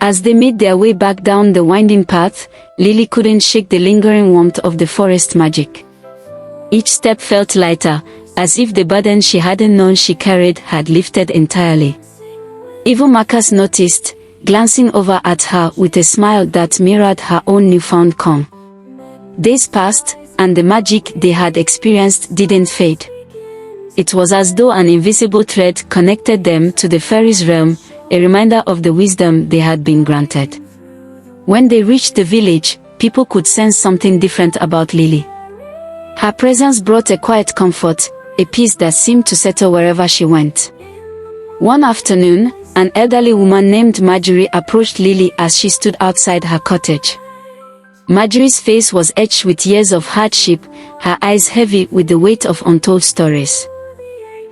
As they made their way back down the winding path, Lily couldn't shake the lingering warmth of the forest magic. Each step felt lighter, as if the burden she hadn't known she carried had lifted entirely. Even Marcus noticed, glancing over at her with a smile that mirrored her own newfound calm. Days passed, and the magic they had experienced didn't fade. It was as though an invisible thread connected them to the fairies' realm, a reminder of the wisdom they had been granted. When they reached the village, people could sense something different about Lily. Her presence brought a quiet comfort, a peace that seemed to settle wherever she went. One afternoon, an elderly woman named Marjorie approached Lily as she stood outside her cottage. Marjorie's face was etched with years of hardship, her eyes heavy with the weight of untold stories.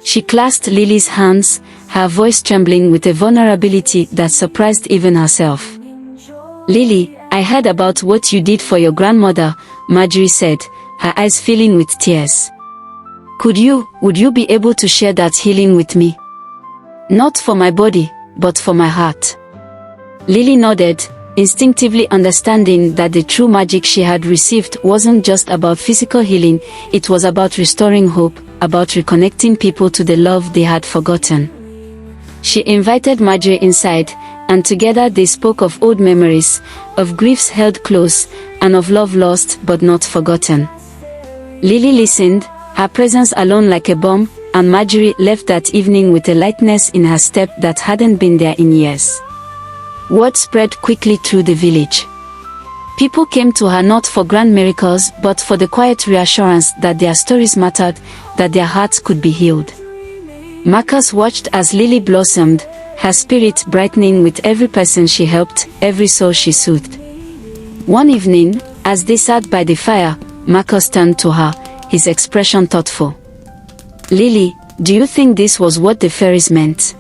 She clasped Lily's hands, her voice trembling with a vulnerability that surprised even herself. "Lily, I heard about what you did for your grandmother," Marjorie said, her eyes filling with tears. Would you be able to share that healing with me? Not for my body, but for my heart." Lily nodded, instinctively understanding that the true magic she had received wasn't just about physical healing, it was about restoring hope, about reconnecting people to the love they had forgotten. She invited Marjorie inside, and together they spoke of old memories, of griefs held close, and of love lost but not forgotten. Lily listened, her presence alone like a balm, and Marjorie left that evening with a lightness in her step that hadn't been there in years. Word spread quickly through the village. People came to her not for grand miracles but for the quiet reassurance that their stories mattered, that their hearts could be healed. Marcus watched as Lily blossomed, her spirit brightening with every person she helped, every soul she soothed. One evening, as they sat by the fire, Marcus turned to her, his expression thoughtful. "Lily, do you think this was what the fairies meant?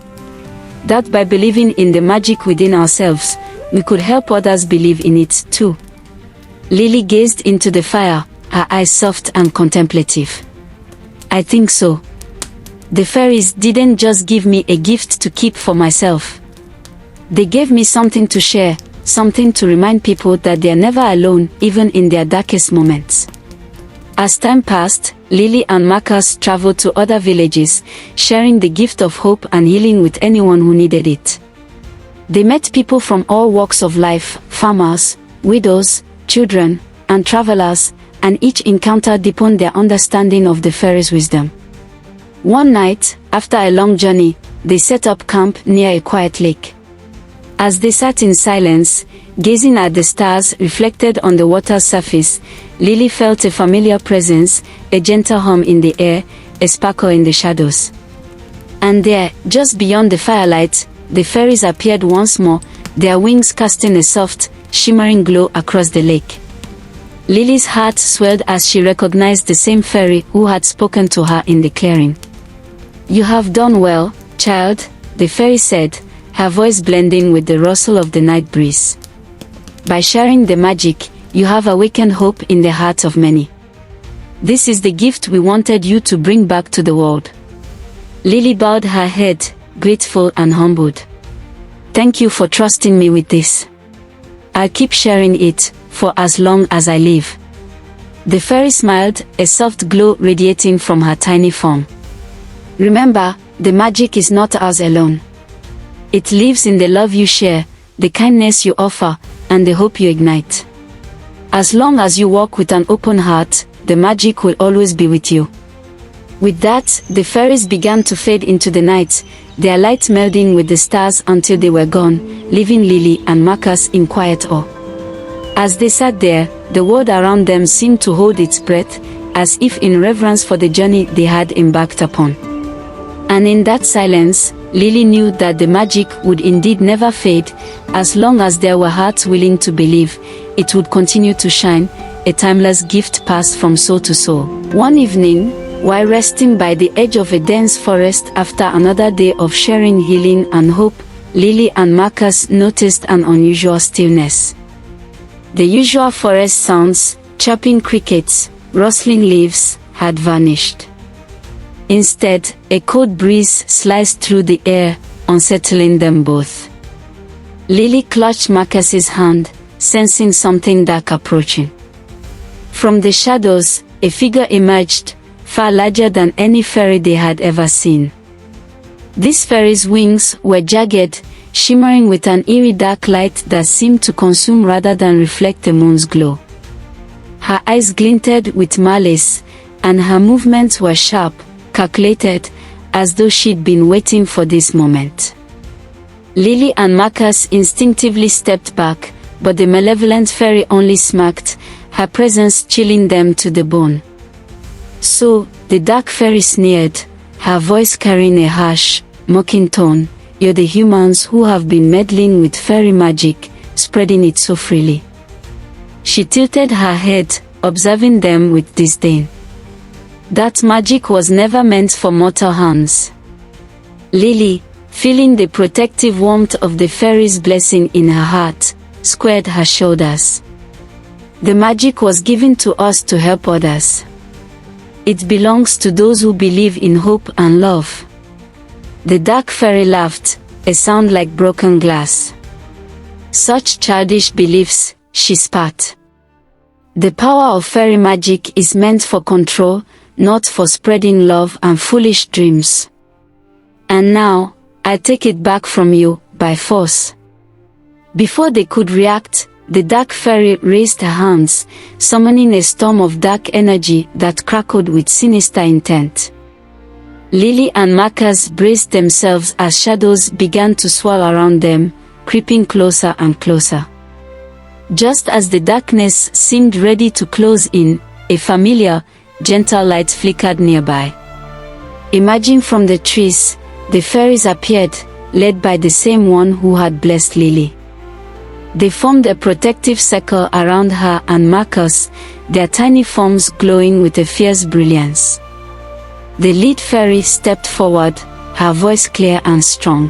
That by believing in the magic within ourselves, we could help others believe in it too?" Lily gazed into the fire, her eyes soft and contemplative. "I think so. The fairies didn't just give me a gift to keep for myself. They gave me something to share, something to remind people that they're never alone, even in their darkest moments." As time passed, Lily and Marcus traveled to other villages, sharing the gift of hope and healing with anyone who needed it. They met people from all walks of life, farmers, widows, children, and travelers, and each encounter deepened their understanding of the fairies' wisdom. One night, after a long journey, they set up camp near a quiet lake. As they sat in silence, gazing at the stars reflected on the water's surface, Lily felt a familiar presence, a gentle hum in the air, a sparkle in the shadows. And there, just beyond the firelight, the fairies appeared once more, their wings casting a soft, shimmering glow across the lake. Lily's heart swelled as she recognized the same fairy who had spoken to her in the clearing. "You have done well, child," the fairy said, her voice blending with the rustle of the night breeze. "By sharing the magic, you have awakened hope in the hearts of many. This is the gift we wanted you to bring back to the world." Lily bowed her head, grateful and humbled. "Thank you for trusting me with this. I'll keep sharing it, for as long as I live." The fairy smiled, a soft glow radiating from her tiny form. "Remember, the magic is not ours alone. It lives in the love you share, the kindness you offer, and the hope you ignite. As long as you walk with an open heart, the magic will always be with you." With that, the fairies began to fade into the night, their light melding with the stars until they were gone, leaving Lily and Marcus in quiet awe. As they sat there, the world around them seemed to hold its breath, as if in reverence for the journey they had embarked upon. And in that silence, Lily knew that the magic would indeed never fade. As long as there were hearts willing to believe, it would continue to shine, a timeless gift passed from soul to soul. One evening, while resting by the edge of a dense forest after another day of sharing healing and hope, Lily and Marcus noticed an unusual stillness. The usual forest sounds, chirping crickets, rustling leaves, had vanished. Instead, a cold breeze sliced through the air, unsettling them both. Lily clutched Marcus's hand, sensing something dark approaching. From the shadows, a figure emerged, far larger than any fairy they had ever seen. This fairy's wings were jagged, shimmering with an eerie dark light that seemed to consume rather than reflect the moon's glow. Her eyes glinted with malice, and her movements were sharp, calculated, as though she'd been waiting for this moment. Lily and Marcus instinctively stepped back, but the malevolent fairy only smirked, her presence chilling them to the bone. So, the dark fairy sneered, her voice carrying a harsh, mocking tone, "You're the humans who have been meddling with fairy magic, spreading it so freely." She tilted her head, observing them with disdain. That magic was never meant for mortal hands. Lily, feeling the protective warmth of the fairy's blessing in her heart, squared her shoulders. The magic was given to us to help others. It belongs to those who believe in hope and love. The dark fairy laughed, a sound like broken glass. Such childish beliefs, she spat. The power of fairy magic is meant for control, not for spreading love and foolish dreams. And now, I take it back from you, by force. Before they could react, the dark fairy raised her hands, summoning a storm of dark energy that crackled with sinister intent. Lily and Marcus braced themselves as shadows began to swirl around them, creeping closer and closer. Just as the darkness seemed ready to close in, a familiar, gentle light flickered nearby. Emerging from the trees, the fairies appeared, led by the same one who had blessed Lily. They formed a protective circle around her and Marcus, their tiny forms glowing with a fierce brilliance. The lead fairy stepped forward, her voice clear and strong.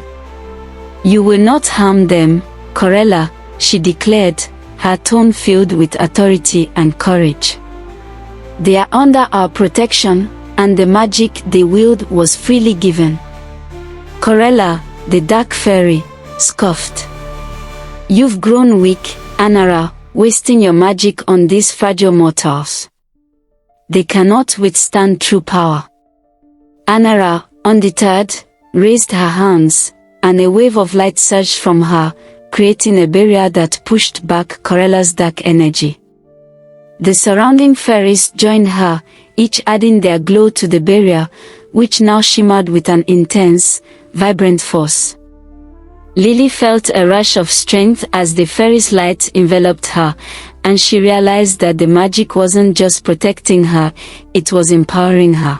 "You will not harm them, Karella," she declared, her tone filled with authority and courage. "They are under our protection, and the magic they wield was freely given." Karella, the dark fairy, scoffed. "You've grown weak, Anara, wasting your magic on these fragile mortals. They cannot withstand true power." Anara, undeterred, raised her hands, and a wave of light surged from her, creating a barrier that pushed back Karella's dark energy. The surrounding fairies joined her, each adding their glow to the barrier, which now shimmered with an intense, vibrant force. Lily felt a rush of strength as the fairy's light enveloped her, and she realized that the magic wasn't just protecting her, it was empowering her.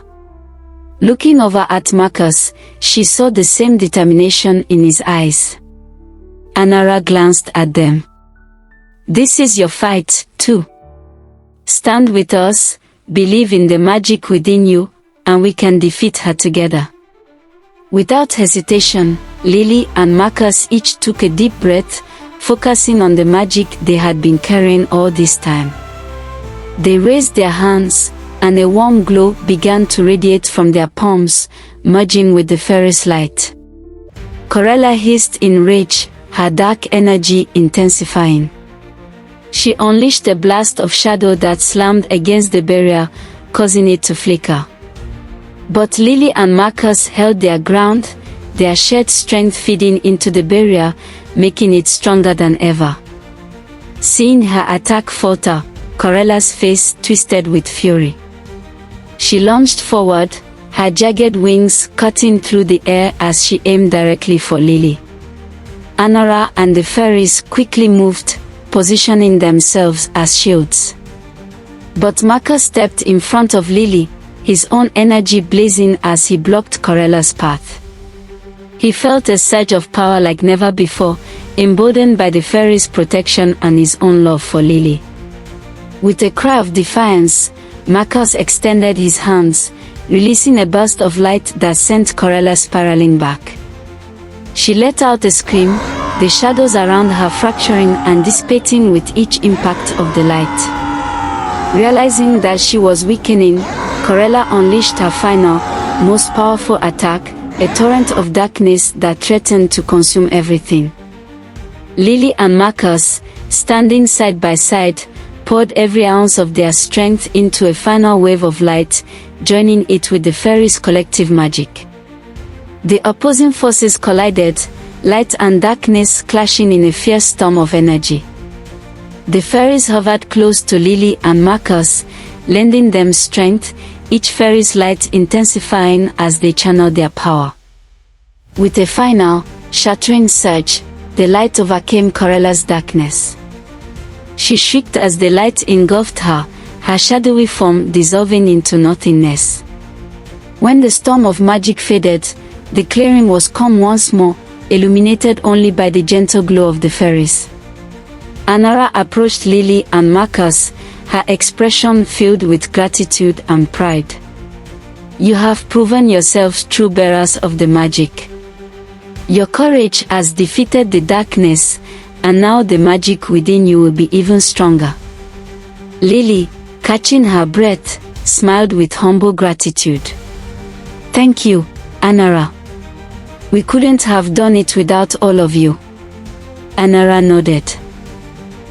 Looking over at Marcus, she saw the same determination in his eyes. Anara glanced at them. "This is your fight, too. Stand with us, believe in the magic within you, and we can defeat her together." Without hesitation, Lily and Marcus each took a deep breath, focusing on the magic they had been carrying all this time. They raised their hands, and a warm glow began to radiate from their palms, merging with the fairy's light. Karella hissed in rage, her dark energy intensifying. She unleashed a blast of shadow that slammed against the barrier, causing it to flicker. But Lily and Marcus held their ground, their shared strength feeding into the barrier, making it stronger than ever. Seeing her attack falter, Karella's face twisted with fury. She lunged forward, her jagged wings cutting through the air as she aimed directly for Lily. Anara and the fairies quickly moved, positioning themselves as shields. But Marcus stepped in front of Lily, his own energy blazing as he blocked Karella's path. He felt a surge of power like never before, emboldened by the fairy's protection and his own love for Lily. With a cry of defiance, Marcus extended his hands, releasing a burst of light that sent Karella spiraling back. She let out a scream, the shadows around her fracturing and dissipating with each impact of the light. Realizing that she was weakening, Karella unleashed her final, most powerful attack, a torrent of darkness that threatened to consume everything. Lily and Marcus, standing side by side, poured every ounce of their strength into a final wave of light, joining it with the fairies' collective magic. The opposing forces collided, light and darkness clashing in a fierce storm of energy. The fairies hovered close to Lily and Marcus, lending them strength, each fairy's light intensifying as they channeled their power. With a final, shattering surge, the light overcame Karella's darkness. She shrieked as the light engulfed her, her shadowy form dissolving into nothingness. When the storm of magic faded, the clearing was calm once more, illuminated only by the gentle glow of the fairies. Anara approached Lily and Marcus, her expression filled with gratitude and pride. You have proven yourselves true bearers of the magic. Your courage has defeated the darkness, and now the magic within you will be even stronger. Lily, catching her breath, smiled with humble gratitude. Thank you, Anara. We couldn't have done it without all of you. Anara nodded.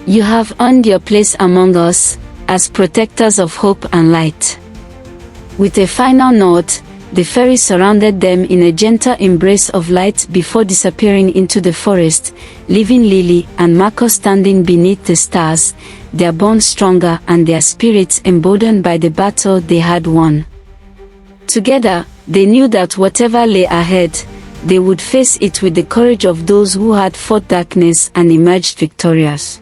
You have earned your place among us, as protectors of hope and light. With a final nod, the fairies surrounded them in a gentle embrace of light before disappearing into the forest, leaving Lily and Marcus standing beneath the stars, their bond stronger and their spirits emboldened by the battle they had won. Together, they knew that whatever lay ahead, they would face it with the courage of those who had fought darkness and emerged victorious.